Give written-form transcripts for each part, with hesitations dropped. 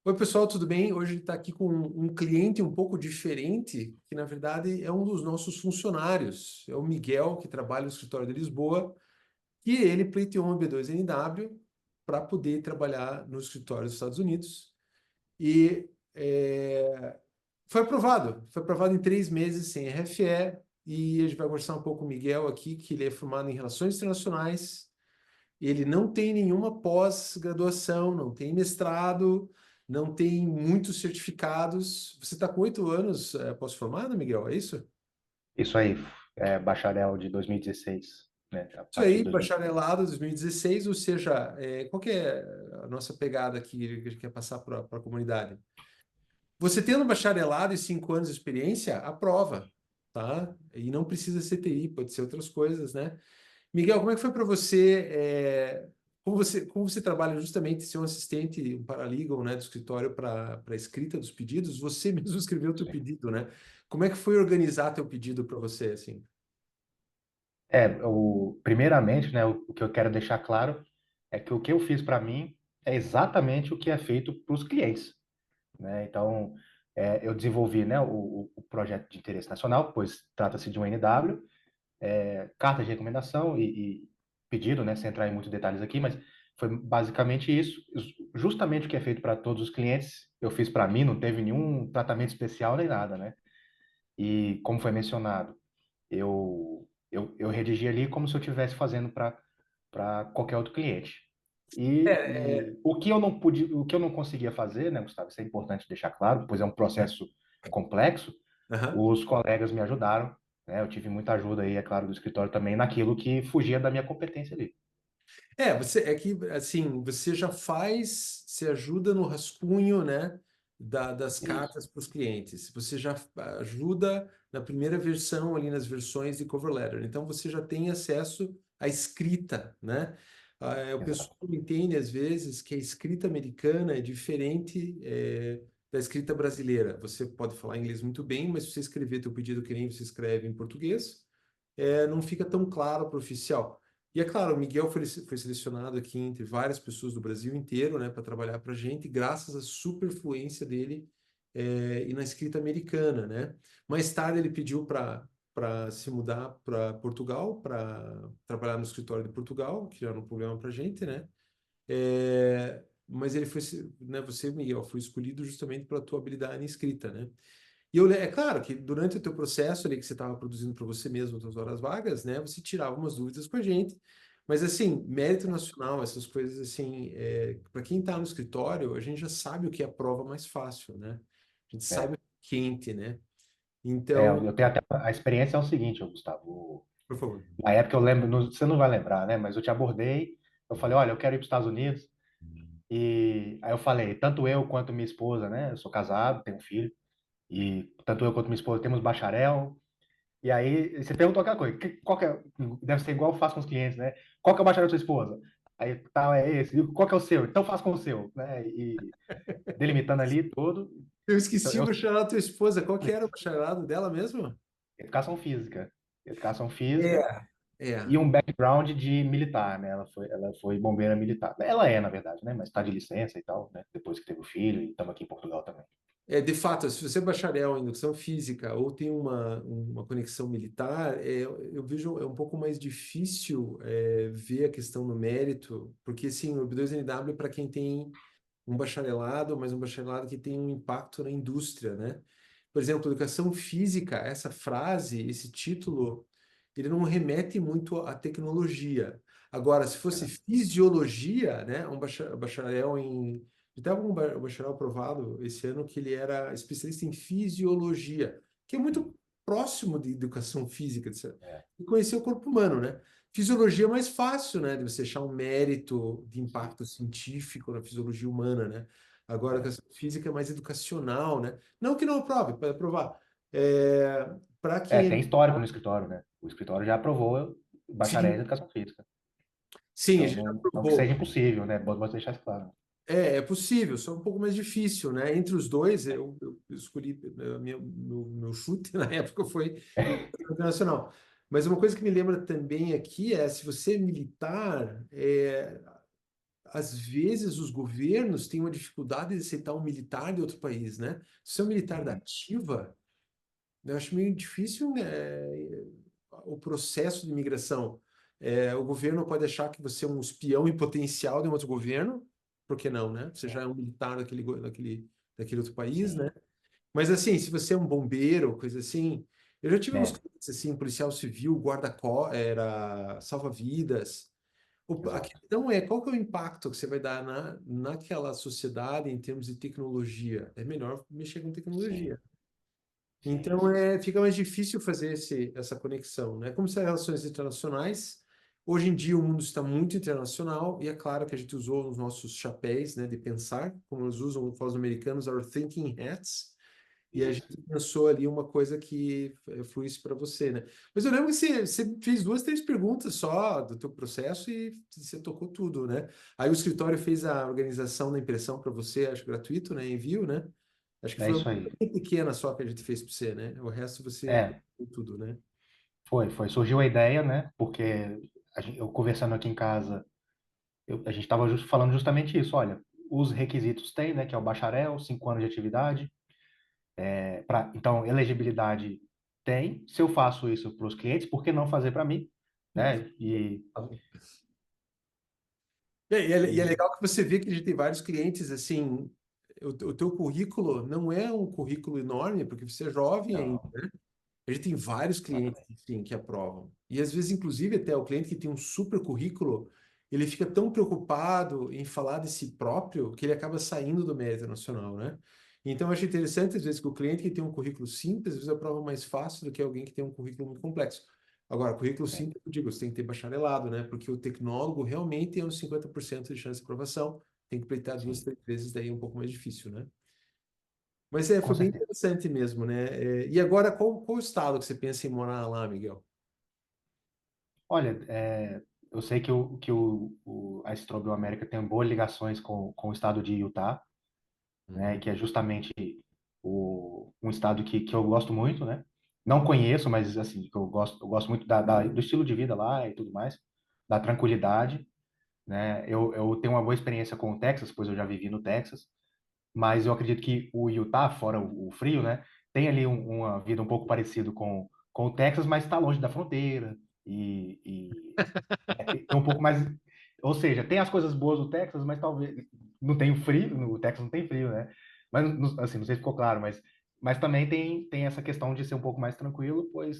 Oi, pessoal, tudo bem? Hoje está aqui com um cliente um pouco diferente, que na verdade é um dos nossos funcionários. É o Miguel, que trabalha no escritório de Lisboa, e ele pleiteou um B2NW para poder trabalhar no escritório dos Estados Unidos. E foi aprovado em 3 meses sem RFE, e a gente vai conversar um pouco com o Miguel aqui, que ele é formado em Relações Internacionais. Ele não tem nenhuma pós-graduação, não tem mestrado, não tem muitos certificados. Você está com 8 anos pós-formado, Miguel? É isso? Isso aí, bacharel de 2016, né? A Isso partir aí, de 2000. bacharelado 2016, ou seja, qual que é a nossa pegada aqui que a gente quer passar para a comunidade? Você tendo bacharelado e 5 anos de experiência, aprova, tá? E não precisa ser TI, pode ser outras coisas, né? Miguel, como é que foi para você, como você trabalha justamente ser um assistente, um paralegal, né, do escritório para a escrita dos pedidos? Você mesmo escreveu o teu Sim. pedido, né? Como é que foi organizar teu pedido para você, assim? Primeiramente, né, o que eu quero deixar claro é que o que eu fiz para mim é exatamente o que é feito para os clientes, né? Então, eu desenvolvi, né, o projeto de interesse nacional, pois trata-se de um NW, carta de recomendação e pedido, né, sem entrar em muitos detalhes aqui, mas foi basicamente isso, justamente o que é feito para todos os clientes, eu fiz para mim, não teve nenhum tratamento especial nem nada, né? E como foi mencionado, eu redigi ali como se eu estivesse fazendo para qualquer outro cliente. É, E o que eu não pude, o que eu não conseguia fazer, né, Gustavo, isso é importante deixar claro, pois é um processo complexo, aham. os colegas me ajudaram, né? Eu tive muita ajuda aí, é claro, do escritório também naquilo que fugia da minha competência ali. É que assim, você já faz, você ajuda no rascunho, né, das Isso. cartas para os clientes. Você já ajuda na primeira versão ali nas versões de cover letter. Então você já tem acesso à escrita, né? O pessoal Exato. não entende às vezes que a escrita americana é diferente da escrita brasileira. Você pode falar inglês muito bem, mas se você escrever teu pedido que nem você escreve em português, não fica tão claro para o oficial. E é claro, o Miguel foi selecionado aqui entre várias pessoas do Brasil inteiro, né, para trabalhar para a gente, graças à super fluência dele e na escrita americana, né? Mais tarde ele pediu para se mudar para Portugal, para trabalhar no escritório de Portugal, que era um problema para a gente, né? Mas ele foi, né, você, Miguel, foi escolhido justamente pela tua habilidade em escrita, né? E é claro que durante o teu processo ali que você estava produzindo para você mesmo, as tuas horas vagas, né, você tirava umas dúvidas com a gente, mas assim, mérito nacional, essas coisas assim, para quem está no escritório, a gente já sabe o que é a prova mais fácil, né? A gente sabe o É, que é quente, né? eu Então, tenho até a experiência é o seguinte, ô, Gustavo. por favor. Na época eu lembro, você não vai lembrar, né? Mas eu te abordei, eu falei, olha, eu quero ir para os Estados Unidos. E aí eu falei, tanto eu quanto minha esposa, né? Eu sou casado, tenho um filho, e tanto eu quanto minha esposa temos bacharel. E aí você perguntou aquela coisa, qual que é, deve ser igual eu faço com os clientes, né? Qual que é o bacharel da sua esposa? Aí tal, é esse. E qual que é o seu? Então faz com o seu, né? E delimitando ali tudo. Eu Então, esqueci o bacharelado da tua esposa. Qual que era o bacharelado dela mesmo? educação física. Educação física É, é. e um background de militar, né? Ela foi bombeira militar. Ela é, na verdade, né? Mas está de licença e tal, né? Depois que teve o filho, e estamos aqui em Portugal também. De fato, se você é bacharel em educação física ou tem uma conexão militar, eu vejo um pouco mais difícil ver a questão no mérito, porque sim, o B2NW é para quem tem um bacharelado, mas um bacharelado que tem um impacto na indústria, né? Por exemplo, educação física, essa frase, esse título, ele não remete muito à tecnologia. Agora, se fosse Exato. fisiologia, né, bacharel em até um bacharel aprovado esse ano que ele era especialista em fisiologia, que é muito próximo de educação física, É, e conhecer o corpo humano, né? Fisiologia é mais fácil, né, de você achar um mérito de sim. impacto científico na fisiologia humana, né? Agora, a É. educação física é mais educacional, né? Não que não aprove, pode aprovar. Para quem é Tem histórico no escritório, né? O escritório já aprovou bacharel em sim, educação física. sim, a Então, gente já não que seja aprovou. impossível, né? Bom deixar isso claro. É possível, só um pouco mais difícil, né? Entre os dois, eu escolhi, meu chute na época foi internacional. Mas uma coisa que me lembra também aqui é, se você é militar, às vezes os governos têm uma dificuldade de aceitar um militar de outro país, né? Se você é um militar da Uhum. ativa, eu acho meio difícil, né, o processo de imigração. O governo pode achar que você é um espião em potencial de um outro governo, por que não, né? Você já é um militar daquele outro país, né? Sim, Mas assim, se você é um bombeiro, coisa assim, eu já tive uns é, clientes assim, policial civil, era salva-vidas. A exato. questão é, qual que é o impacto que você vai dar naquela sociedade em termos de tecnologia? É melhor mexer com Sim, tecnologia. sim, Então, sim. fica mais difícil fazer essa conexão, né? Como são relações internacionais, hoje em dia o mundo está muito internacional e é claro que a gente usou os nossos chapéus, né, de pensar, como eles usam os americanos, our thinking hats, e a Isso. gente pensou ali uma coisa que fluísse para você, né? Mas eu lembro que você fez duas, três perguntas só do teu processo e você tocou tudo, né? Aí o escritório fez a organização da impressão para você, acho gratuito, né? Envio, né? Acho que É foi uma isso coisa aí. bem pequena só que a gente fez para você, né? O resto você É, fez tudo, né? foi. Surgiu a ideia, né? Porque eu conversando aqui em casa, a gente estava falando justamente isso. Olha, os requisitos tem, né? Que é o bacharel, 5 anos de atividade. Então, elegibilidade tem. Se eu faço isso para os clientes, por que não fazer para mim? Né? E é E legal que você vê que a gente tem vários clientes, assim, o teu currículo não é um currículo enorme, porque você é jovem ainda. não, A gente tem vários clientes, exatamente. sim, que aprovam. E às vezes, inclusive, até o cliente que tem um super currículo, ele fica tão preocupado em falar de si próprio que ele acaba saindo do mérito nacional, né? Então, eu acho interessante, às vezes, que o cliente que tem um currículo simples, às vezes aprova mais fácil do que alguém que tem um currículo muito complexo. Agora, currículo É, simples, eu digo, você tem que ter bacharelado, né? Porque o tecnólogo realmente tem uns 50% de chance de aprovação. Tem que pleitar duas, sim, três vezes, daí é um pouco mais difícil, né? Mas com foi bem certeza. interessante mesmo, né? E agora, qual estado que você pensa em morar lá, Miguel? Olha, eu sei a Strobel América tem boas ligações com o estado de Utah, né? Uhum. Que é justamente um estado que eu gosto muito, né? Não conheço, mas assim, que eu gosto muito do estilo de vida lá e tudo mais, da tranquilidade, né? Eu tenho uma boa experiência com o Texas, pois eu já vivi no Texas, mas eu acredito que o Utah, fora o frio, né, tem ali uma vida um pouco parecida com o Texas, mas está longe da fronteira tem um pouco mais, ou seja, tem as coisas boas do Texas, mas talvez não tem o frio, no Texas não tem frio, né? Mas assim, não sei se ficou claro, mas também tem essa questão de ser um pouco mais tranquilo, pois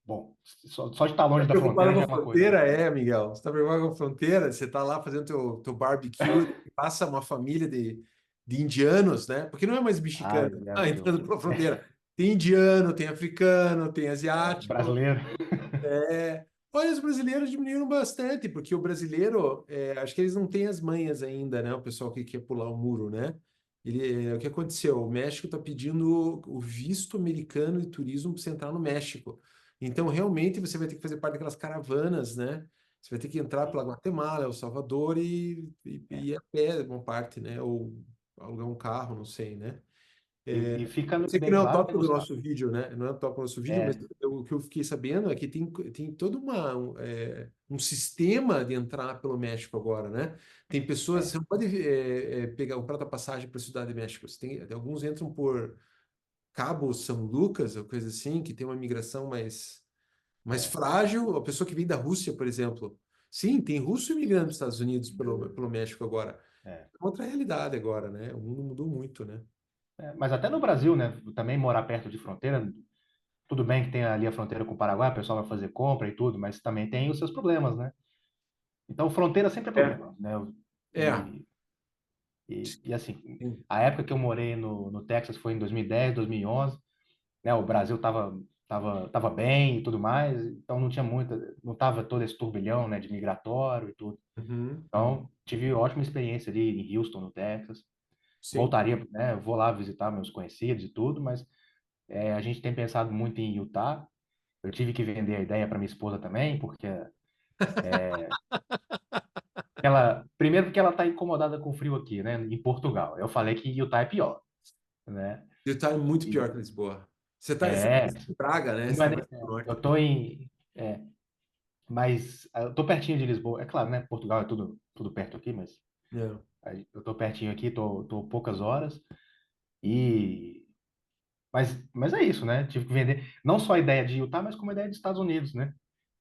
bom, só de estar Tá longe da preocupado fronteira com já a é uma coisa, né? fronteira? Miguel. Você tá preocupado com a fronteira? Você tá lá fazendo teu barbecue, e passa uma família de indianos, né? Porque não é mais mexicano, Ai, meu entrando Deus. pela fronteira. Tem indiano, tem africano, tem asiático. Brasileiro. Olha, os brasileiros diminuíram bastante, porque o brasileiro, acho que eles não têm as manhas ainda, né? O pessoal que quer pular o muro, né? O que aconteceu? O México está pedindo o visto americano de turismo para você entrar no México. Então, realmente, você vai ter que fazer parte daquelas caravanas, né? Você vai ter que entrar pela Guatemala, El Salvador e É. ir a pé, uma parte, né? Ou alugar um carro, não sei, né? E fica Eu sei que bem não é o claro, né, tópico do Gustavo? nosso vídeo, né? Não é o tópico do nosso vídeo, mas É, o que eu fiquei sabendo é que tem todo um sistema de entrar pelo México agora, né? Tem pessoas, é, você não pode pegar o prata passagem para a Cidade de México. Alguns entram por Cabo São Lucas, ou coisa assim, que tem uma migração mais é, frágil. A pessoa que vem da Rússia, por exemplo. Sim, tem russo imigrando nos Estados Unidos pelo México agora. é. É outra realidade agora, né? O mundo mudou muito, né? Mas até no Brasil, né? Também morar perto de fronteira, tudo bem que tem ali a fronteira com o Paraguai, o pessoal vai fazer compra e tudo, mas também tem os seus problemas, né? Então, fronteira sempre é É. problema, né? É. E assim, Sim. a época que eu morei no Texas foi em 2010, 2011, né? O Brasil tava bem e tudo mais, então não tava todo esse turbilhão, né, de migratório e tudo. Uhum. Então, tive ótima experiência ali em Houston, no Texas. Sim. Voltaria, né? Vou lá visitar meus conhecidos e tudo, mas a gente tem pensado muito em Utah. Eu tive que vender a ideia para minha esposa também, porque primeiro porque ela está incomodada com o frio aqui, né, em Portugal. Eu falei que Utah é pior, né? Ele tá muito pior que E, Lisboa. Você tá é, em Praga, né? Você não tá é, mais pro eu norte. tô em, mas eu tô pertinho de Lisboa. É claro, né? Portugal é tudo tudo perto aqui, mas É. aí eu tô pertinho aqui, tô poucas horas. E mas é isso, né? Tive que vender não só a ideia de Utah, mas como a ideia dos Estados Unidos, né?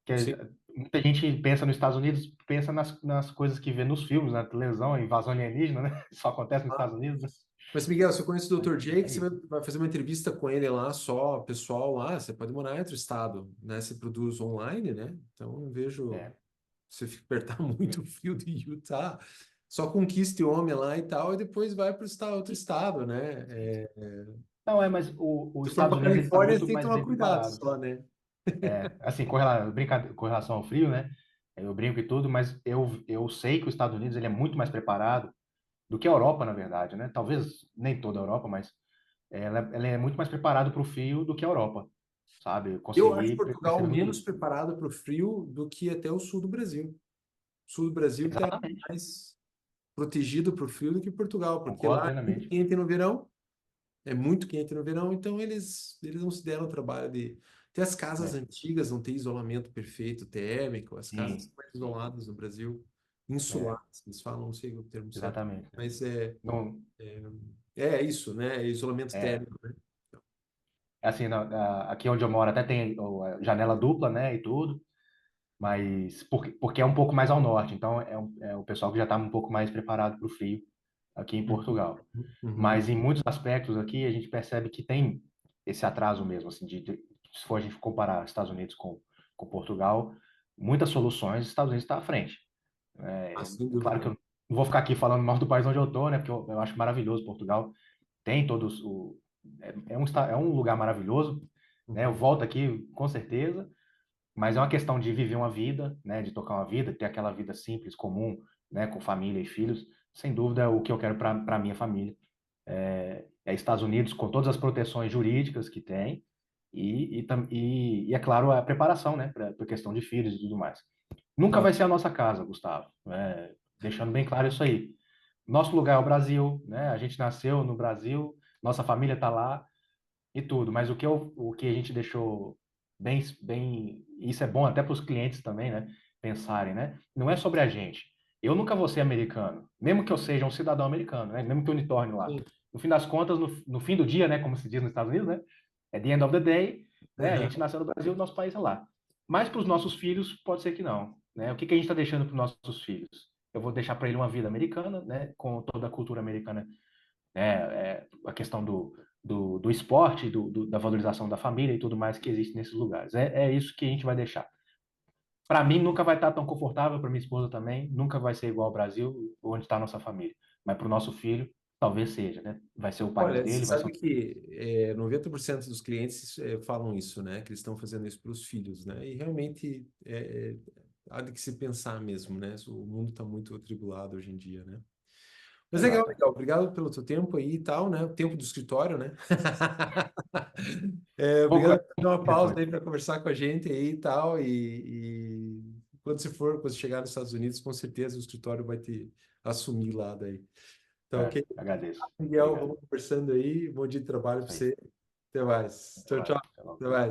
Que Sim. muita gente pensa nos Estados Unidos, pensa nas coisas que vê nos filmes, na televisão, invasão alienígena, né? Só acontece nos Ah, Estados Unidos, né? mas, Miguel, você conhece o Dr. Jake, É você vai isso. vai fazer uma entrevista com ele lá, só pessoal lá, você pode morar em outro estado, né? Você produz online, né? Então, eu vejo, É. você fica apertar muito o frio de Utah, só conquiste o homem lá e tal, e depois vai para outro estado, né? Não, mas os Se for Estados para Unidos ele está Califórnia, você muito tem que mais tomar bem cuidado preparado. só, né? Assim, com relação ao frio, né? Eu brinco e tudo, mas eu sei que os Estados Unidos ele é muito mais preparado do que a Europa, na verdade, né? Talvez nem toda a Europa, mas ela é muito mais preparada para o frio do que a Europa, sabe? Eu Eu acho consegui Portugal perceber menos isso. preparado para o frio do que até o sul do Brasil. O sul do Brasil está Exatamente. mais protegido para o frio do que Portugal, porque Concordo lá é muito plenamente. quente no verão, é muito quente no verão, então eles não se deram o trabalho de. Até as casas É. antigas não têm isolamento perfeito térmico, as casas Sim, são mais sim. isoladas no Brasil, É, insuladas, eles falam, não sei o termo certo, exatamente. mas Não, é isso, né? É isolamento é, térmico, né? assim, aqui onde eu moro até tem a janela dupla, né, e tudo, mas porque é um pouco mais ao norte, então é o pessoal que já está um pouco mais preparado para o frio aqui em Uhum, Portugal. uhum. Mas em muitos aspectos aqui a gente percebe que tem esse atraso mesmo, assim, se for a gente comparar Estados Unidos com Portugal, muitas soluções, os Estados Unidos está à frente. Ah, É, sem claro dúvida. que eu não vou ficar aqui falando mal do país onde eu tô, né, porque eu acho maravilhoso Portugal, tem todos o é um lugar maravilhoso, né? Eu Uhum. volto aqui com certeza, mas é uma questão de viver uma vida, né? De tocar uma vida, ter aquela vida simples, comum, né? Com família e filhos. Sem dúvida, é o que eu quero para minha família é Estados Unidos com todas as proteções jurídicas que tem e é claro a preparação, né? Para a questão de filhos e tudo mais. Nunca Não, vai ser a nossa casa, Gustavo. Deixando bem claro isso aí. Nosso lugar é o Brasil, né? A gente nasceu no Brasil, nossa família está lá e tudo. Mas o que a gente deixou bem, isso é bom até para os clientes também, né? Pensarem, né? Não é sobre a gente. Eu nunca vou ser americano, mesmo que eu seja um cidadão americano, né? Mesmo que eu me torne lá. sim. No fim das contas, no fim do dia, né? Como se diz nos Estados Unidos, né? At the end of the day, né? A gente Uhum. nasceu no Brasil, nosso país é lá. Mas para os nossos filhos, pode ser que não, né? O que que a gente está deixando para os nossos filhos? Eu vou deixar para ele uma vida americana, né? Com toda a cultura americana, a questão do esporte, da valorização da família e tudo mais que existe nesses lugares. É isso que a gente vai deixar. Para mim, nunca vai estar tão confortável, para minha esposa também, nunca vai ser igual ao Brasil, onde está a nossa família. Mas para o nosso filho, talvez seja, né? Vai ser o país Olha, você dele, vai ser sabe que 90% dos clientes falam isso, né? Que eles estão fazendo isso para os filhos, né? E realmente há de que se pensar mesmo, né? O mundo está muito atribulado hoje em dia, né? Mas legal, Exato. legal. Obrigado pelo teu tempo aí e tal, né? O tempo do escritório, né? Pouco Obrigado por dar uma pausa depois. aí para conversar com a gente aí e tal. E quando você chegar nos Estados Unidos, com certeza o escritório vai te assumir lá daí. Então, ok? Agradeço. Miguel, Obrigado. vamos conversando aí. Bom dia de trabalho para Isso aí. você. Até mais. Bom Tchau, tchau. trabalho. Até logo. Até mais.